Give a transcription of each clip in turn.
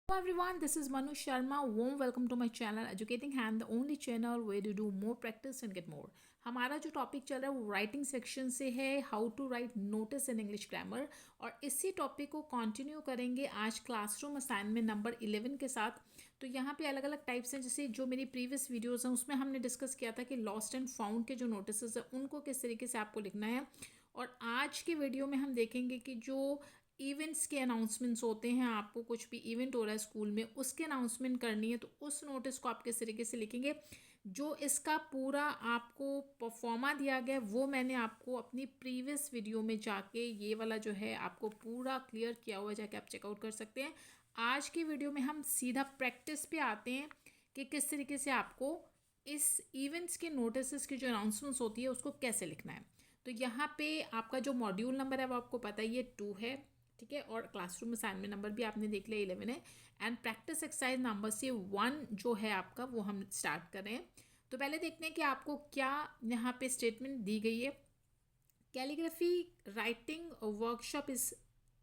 Hello everyone, this is Manu Sharma. Warm welcome to my channel Educating Hand, the only channel where you do more practice and get more. हमारा जो topic चल रहा है वो writing section से है, how to write notice in English grammar, और इसी टॉपिक को कंटिन्यू करेंगे आज क्लासरूम असाइनमेंट नंबर 11 के साथ। तो यहाँ पे अलग अलग टाइप्स हैं, जैसे जो मेरी प्रीवियस वीडियोस हैं उसमें हमने डिस्कस किया था कि लॉस्ट एंड फाउंड के जो नोटिस है उनको किस तरीके से आपको लिखना है। और आज के वीडियो में हम देखेंगे कि जो इवेंट्स के अनाउंसमेंट्स होते हैं, आपको कुछ भी इवेंट हो रहा है स्कूल में उसके अनाउंसमेंट करनी है तो उस नोटिस को आप किस तरीके से लिखेंगे। जो इसका पूरा आपको परफॉर्मा दिया गया वो मैंने आपको अपनी प्रीवियस वीडियो में जाके ये वाला जो है आपको पूरा क्लियर किया हुआ है, जाके आप चेकआउट कर सकते हैं। आज की वीडियो में हम सीधा प्रैक्टिस पे आते हैं कि किस तरीके से आपको इस इवेंट्स के नोटिस की जो अनाउंसमेंट्स होती है उसको कैसे लिखना है। तो यहाँ पे आपका जो मॉड्यूल नंबर है वो आपको पता ही है 2 है, ठीक है। और क्लासरूम असाइनमेंट नंबर भी आपने देख लिया 11 है। एंड प्रैक्टिस एक्सरसाइज नंबर से 1 जो है आपका वो हम स्टार्ट कर रहे हैं। तो पहले देखते हैं कि आपको क्या यहाँ पे स्टेटमेंट दी गई है। Calligraphy writing workshop is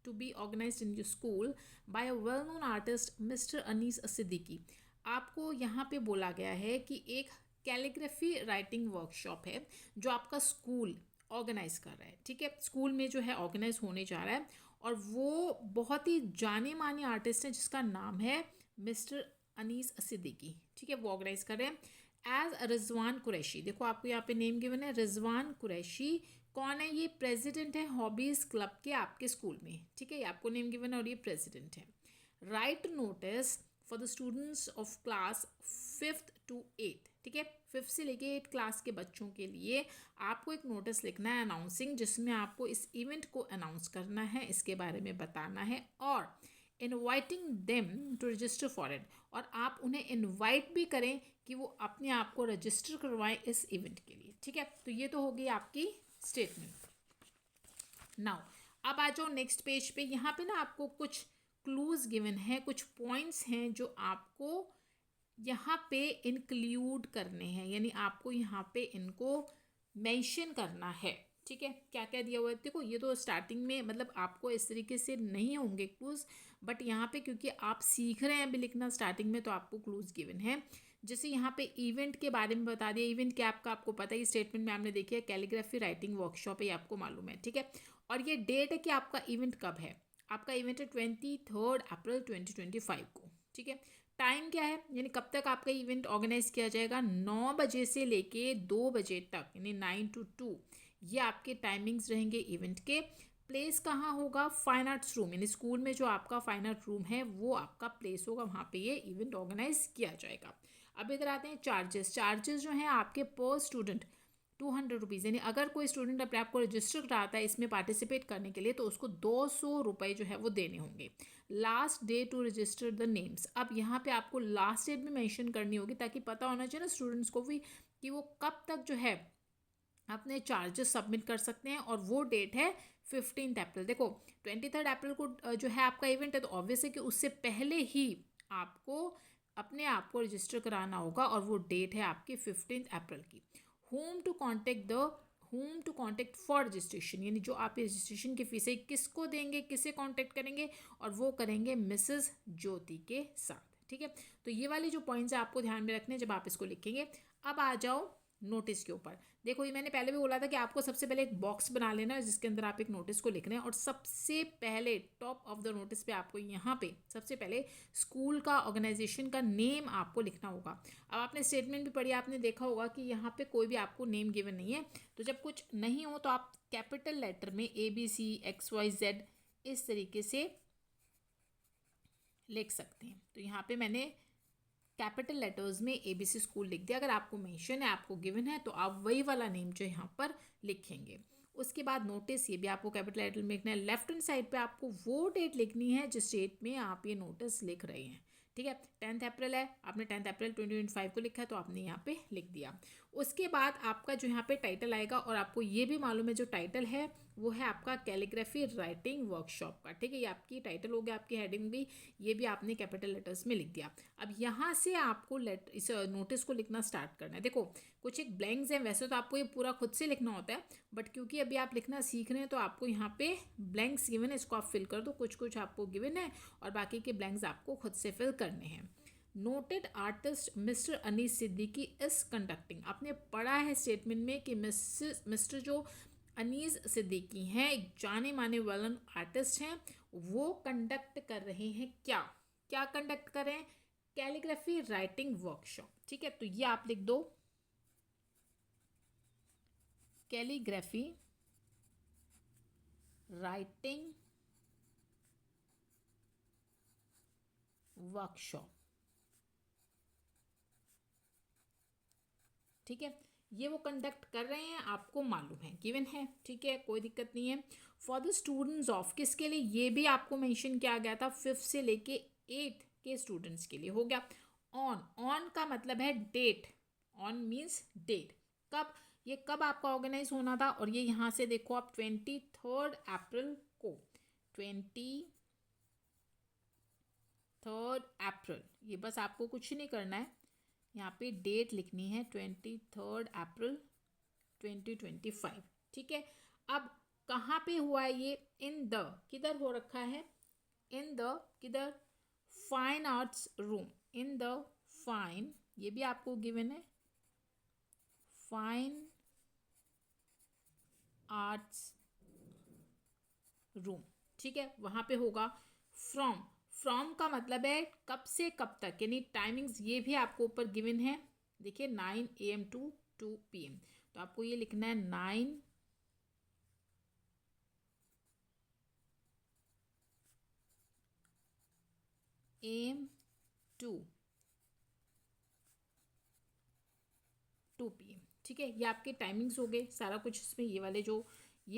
to be organised in your school by a well known artist Mr Anees Siddiqui. आपको यहाँ पे बोला गया है कि एक कैलीग्राफी राइटिंग वर्कशॉप है जो आपका स्कूल ऑर्गेनाइज कर रहा है, ठीक है। स्कूल में जो है ऑर्गेनाइज होने जा रहा है और वो बहुत ही जाने माने आर्टिस्ट हैं जिसका नाम है मिस्टर अनीस सिद्दीकी, ठीक है। वो ऑर्गेनाइज कर रहे हैं एज रिजवान कुरैशी। देखो आपको यहाँ पे नेम गिवन है रिजवान कुरैशी। कौन है ये? प्रेसिडेंट है हॉबीज क्लब के आपके स्कूल में, ठीक है। ये आपको नेम गिवन है और ये प्रेसिडेंट है। Right notice for the students of class 5th to 8th, ठीक है। 5th से लेके 8 क्लास के बच्चों के लिए आपको एक नोटिस लिखना है अनाउंसिंग, जिसमें आपको इस इवेंट को अनाउंस करना है, इसके बारे में बताना है और inviting them to register for it. और आप उन्हें इनवाइट भी करें कि वो अपने आप को रजिस्टर करवाएं इस इवेंट के लिए, ठीक है। तो ये तो होगी आपकी स्टेटमेंट। नाउ अब आ जाओ नेक्स्ट पेज पे। यहाँ पे ना आपको कुछ क्लूज गिवन है, कुछ पॉइंट्स हैं जो आपको यहाँ पे इंक्लूड करने हैं, यानी आपको यहाँ पे इनको मेंशन करना है, ठीक है। क्या क्या दिया हुआ है देखो, ये तो स्टार्टिंग में मतलब आपको इस तरीके से नहीं होंगे क्लूज, बट यहाँ पे क्योंकि आप सीख रहे हैं अभी लिखना स्टार्टिंग में तो आपको क्लूज गिवन है। जैसे यहाँ पे इवेंट के बारे में बता दिया। इवेंट क्या आपको पता है, स्टेटमेंट में आपने देखी है कैलीग्राफी राइटिंग वर्कशॉप है, ये आपको मालूम है, ठीक है। और ये डेट है कि आपका इवेंट कब है। आपका इवेंट है 23 अप्रैल 2025 को, ठीक है। टाइम क्या है, यानी कब तक आपका इवेंट ऑर्गेनाइज किया जाएगा, 9 बजे से लेके 2 बजे तक, यानी 9 to 2 ये आपके टाइमिंग्स रहेंगे इवेंट के। प्लेस कहाँ होगा? फाइन आर्ट्स रूम, यानी स्कूल में जो आपका फाइन आर्ट रूम है वो आपका प्लेस होगा, वहाँ पे ये इवेंट ऑर्गेनाइज किया जाएगा। अब इधर आते हैं चार्जेस। चार्जेस जो हैं आपके पर स्टूडेंट 200 रुपीज़, यानी अगर कोई स्टूडेंट अपने आप को रजिस्टर कराता है इसमें पार्टिसिपेट करने के लिए तो उसको 200 रुपये जो है वो देने होंगे। Last day to register the names. अब यहाँ पे आपको लास्ट डेट भी मेंशन करनी होगी ताकि पता होना चाहिए ना स्टूडेंट्स को भी कि वो कब तक जो है अपने चार्जेस सबमिट कर सकते हैं, और वो डेट है 15 अप्रैल। देखो 23 अप्रैल को जो है आपका इवेंट है तो ऑब्वियस है कि उससे पहले ही आपको अपने आप को रजिस्टर कराना होगा, और वो डेट है आपकी 15 अप्रैल की। Whom to contact for registration, यानी जो आप रजिस्ट्रेशन की फीस है किसको देंगे, किसे कॉन्टेक्ट करेंगे, और वो करेंगे मिसेस ज्योति के साथ, ठीक है। तो ये वाली जो पॉइंट्स है आपको ध्यान में रखने जब आप इसको लिखेंगे। अब आ जाओ नोटिस के ऊपर। देखो ये मैंने पहले भी बोला था कि आपको सबसे पहले एक बॉक्स बना लेना है जिसके अंदर आप एक नोटिस को लिख रहे हैं, और सबसे पहले टॉप ऑफ द नोटिस पे आपको यहाँ पे सबसे पहले स्कूल का ऑर्गेनाइजेशन का नेम आपको लिखना होगा। अब आपने स्टेटमेंट भी पढ़ी, आपने देखा होगा कि यहाँ पे कोई भी आपको नेम गिवन नहीं है। तो जब कुछ नहीं हो तो आप कैपिटल लेटर में ABCXYZ इस तरीके से लिख सकते हैं। तो यहाँ पे मैंने कैपिटल लेटर्स में ABC स्कूल लिख दिया। अगर आपको मेंशन है, आपको गिवन है, तो आप वही वाला नेम जो यहाँ पर लिखेंगे। उसके बाद नोटिस, ये भी आपको कैपिटल लेटर में लिखना है। लेफ्ट हैंड साइड पे आपको वो डेट लिखनी है जिस डेट में आप ये नोटिस लिख रहे हैं, ठीक है। 10 अप्रैल है, आपने 10 अप्रैल 2025 को लिखा है तो आपने यहाँ पे लिख दिया। उसके बाद आपका जो यहाँ पे टाइटल आएगा, और आपको ये भी मालूम है जो टाइटल है वो है आपका कैलीग्राफी राइटिंग वर्कशॉप का, ठीक है। ये आपकी टाइटल हो गया, आपकी हेडिंग भी, ये भी आपने कैपिटल लेटर्स में लिख दिया। अब यहाँ से आपको इस नोटिस को लिखना स्टार्ट करना है। देखो कुछ एक ब्लैंक्स हैं, वैसे तो आपको ये पूरा खुद से लिखना होता है, बट क्योंकि अभी आप लिखना सीख रहे हैं तो आपको यहाँ पे ब्लैंक्स गिवन है, इसको आप फिल कर दो। कुछ कुछ आपको गिवन है और बाकी के ब्लैंक्स आपको खुद से फिल करने हैं। Noted artist Mr Anees Siddiqui is conducting, आपने पढ़ा है स्टेटमेंट में कि मिस्टर जो अनीस सिद्दीकी हैं, एक जाने माने वेल नोन आर्टिस्ट हैं, वो कंडक्ट कर रहे हैं क्या क्या कंडक्ट कर रहे हैं? कैलीग्राफी राइटिंग वर्कशॉप, ठीक है। तो ये आप लिख दो, कैलीग्राफी राइटिंग वर्कशॉप, ठीक है। ये वो कंडक्ट कर रहे हैं, आपको मालूम है, गिवन है, ठीक है, कोई दिक्कत नहीं है। फॉर द स्टूडेंट्स ऑफ, किसके लिए? ये भी आपको मेंशन किया गया था, 5th से लेके 8th के स्टूडेंट्स के लिए हो गया। ऑन का मतलब है डेट, ऑन मीन्स डेट, कब, ये कब आपका ऑर्गेनाइज होना था, और ये यहाँ से देखो आप 23 अप्रैल को, 23 अप्रैल, ये बस आपको कुछ नहीं करना है, यहाँ पे डेट लिखनी है 23 अप्रैल 2025, ठीक है। अब कहाँ पे हुआ है ये? इन द, किधर हो रखा है? इन द, किधर? Fine arts room, in the fine, ये भी आपको गिवन है, फाइन आर्ट्स रूम, ठीक है, वहाँ पे होगा। फ्रॉम का मतलब है कब से कब तक, यानी टाइमिंग्स ये भी आपको ऊपर गिवन है, देखिए 9 AM टू 2 PM, तो आपको ये लिखना है 9 AM टू 2 PM, ठीक है। ये आपके टाइमिंग्स हो गए, सारा कुछ इसमें ये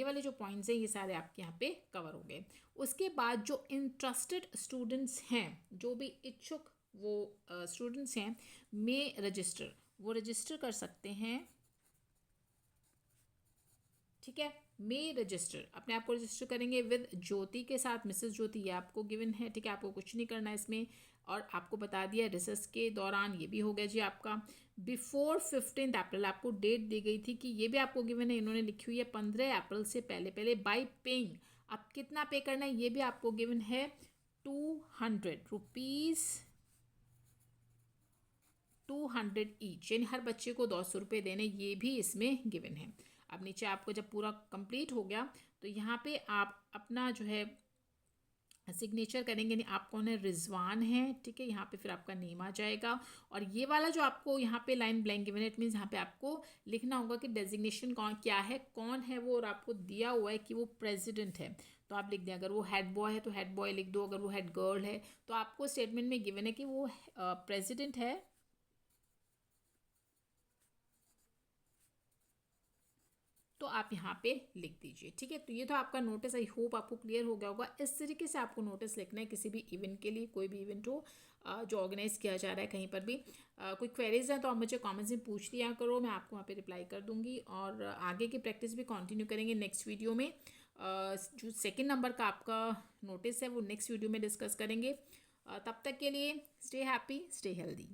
वाले जो पॉइंट्स हैं ये सारे आपके यहाँ पे कवर हो गए। उसके बाद जो इंटरेस्टेड स्टूडेंट्स हैं, जो भी इच्छुक वो स्टूडेंट्स हैं, में रजिस्टर, वो रजिस्टर कर सकते हैं, ठीक है। मे रजिस्टर, अपने आप को रजिस्टर करेंगे विद ज्योति के साथ, मिसेस ज्योति, ये आपको गिवन है, ठीक है, आपको कुछ नहीं करना है इसमें। और आपको बता दिया रिसर्च के दौरान, ये भी हो गया जी आपका। बिफोर 15 अप्रैल आपको डेट दी गई थी कि ये भी आपको गिवन है, इन्होंने लिखी हुई है 15 अप्रैल से पहले पहले, बाई पेइंग, अब कितना पे करना है ये भी आपको गिवन है, 200 रुपीज़, 200 ईच, यानी हर बच्चे को 200 रुपये देने, ये भी इसमें गिवन है। अब नीचे आपको जब पूरा कंप्लीट हो गया तो यहाँ पे आप अपना जो है सिग्नेचर करेंगे, नहीं आप कौन है? रिजवान है, ठीक है। यहाँ पे फिर आपका नेम आ जाएगा, और ये वाला जो आपको यहाँ पे लाइन ब्लैंक गिवन है, इट मीन्स यहाँ पे आपको लिखना होगा कि डेजिग्नेशन कौन क्या है, कौन है वो, और आपको दिया हुआ है कि वो प्रेसिडेंट है, तो आप लिख दें। अगर वो हेड बॉय है तो हेड बॉय लिख दो, अगर वो हेड गर्ल है तो आपको स्टेटमेंट में गिवन है कि वो प्रेसिडेंट है, तो आप यहाँ पे लिख दीजिए, ठीक है। तो ये तो आपका नोटिस, आई होप आपको क्लियर हो गया होगा। इस तरीके से आपको नोटिस लिखना है किसी भी इवेंट के लिए, कोई भी इवेंट हो जो ऑर्गेनाइज किया जा रहा है कहीं पर भी। कोई क्वेरीज हैं तो आप मुझे कमेंट्स में पूछ लिया करो, मैं आपको वहाँ पे रिप्लाई कर दूँगी, और आगे की प्रैक्टिस भी कंटिन्यू करेंगे नेक्स्ट वीडियो में। जो सेकेंड नंबर का आपका नोटिस है वो नेक्स्ट वीडियो में डिस्कस करेंगे। तब तक के लिए स्टे हैप्पी, स्टे हेल्दी।